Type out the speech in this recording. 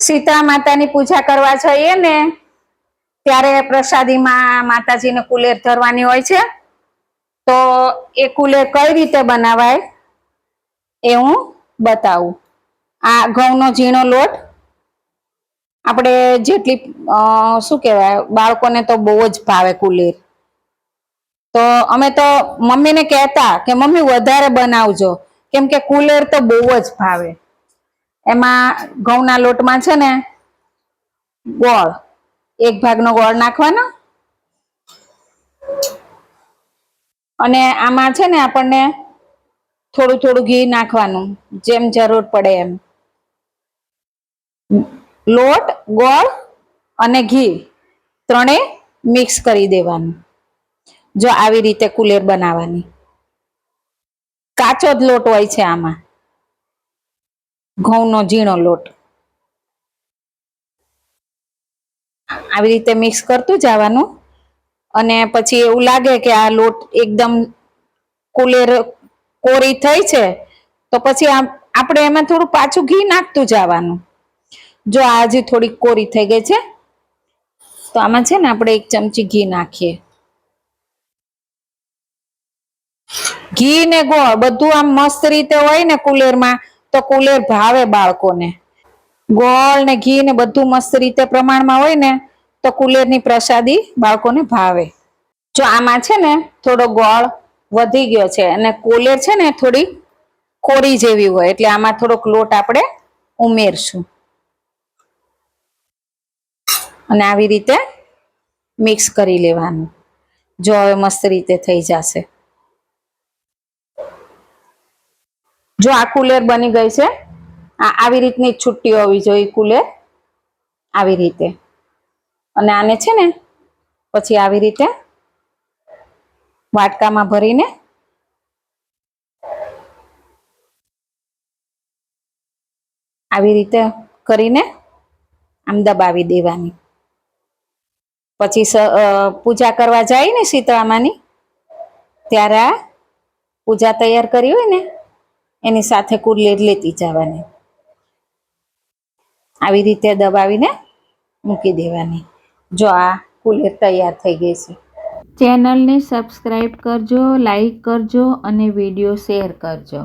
સીતા માતાની પૂજા કરવા જઈએ ને ત્યારે પ્રસાદીમાં માતાજીને કુલેર ધરવાની હોય છે. તો એ કુલેર કઈ રીતે બનાવાય એ હું બતાવું. આ ઘઉંનો ઝીણો લોટ, આપણે જેટલી શું કહેવાય, બાળકોને તો બહુ જ ભાવે કુલેર. તો અમે તો મમ્મીને કહેતા કે મમ્મી વધારે બનાવજો, કેમ કે કુલેર તો બહુ જ ભાવે. એમાં ઘઉંના લોટમાં છે ને ગોળ, 1 ભાગનો ગોળ નાખવાનો, અને આમાં છે ને આપણને થોડું થોડું ઘી નાખવાનું, જેમ જરૂર પડે એમ. લોટ, ગોળ અને ઘી ત્રણેય મિક્સ કરી દેવાનું. જો આવી રીતે કુલેર બનાવવાની. કાચો જ લોટ હોય છે આમાં, ઘઉંનો ઝીણો લોટ. આવી રીતે મિક્સ કરતું જવાનું. અને પછી એવું લાગે કે આ લોટ એકદમ કુલેર કોરી થઈ છે, તો પછી આપણે એમાં થોડું પાછું ઘી નાખતું જવાનું. જો આ હજી થોડીક કોરી થઈ ગઈ છે, તો આમાં છે ને આપણે 1 ચમચી ઘી નાખીએ. ઘી ને ગોળ બધું આમ મસ્ત રીતે હોય ને કુલેરમાં, તો કુલેર ભાવે બાળકોને. ગોળ ને ઘી ને બધું મસ્ત રીતે પ્રમાણમાં હોય ને, તો કુલેરની પ્રસાદી બાળકોને ભાવે. જો આમાં છે ને થોડો ગોળ વધી ગયો છે અને કુલેર છે ને થોડી કોરી જેવી હોય, એટલે આમાં થોડોક લોટ આપણે ઉમેરશું. અને આવી રીતે મિક્સ કરી લેવાનું. જો હવે મસ્ત રીતે થઈ જશે. જો આ કુલેર બની ગઈ છે. આવી રીતની છુટ્ટી હોવી જોઈએ કુલેર, આવી રીતે. અને આને છે ને પછી આવી રીતે વાટકામાં ભરીને આવી રીતે કરીને આમ દબાવી દેવાની. પછી પૂજા કરવા જાય ને શીતળામાની, ત્યારે આ પૂજા તૈયાર કરી હોય ને એની સાથે કુલેર લેતી જવાની. આવી રીતે દબાવીને મૂકી દેવાની. જો આ કુલેર તૈયાર થઈ ગઈ છે. ચેનલને સબસ્ક્રાઈબ કરજો, લાઈક કરજો અને વિડીયો શેર કરજો.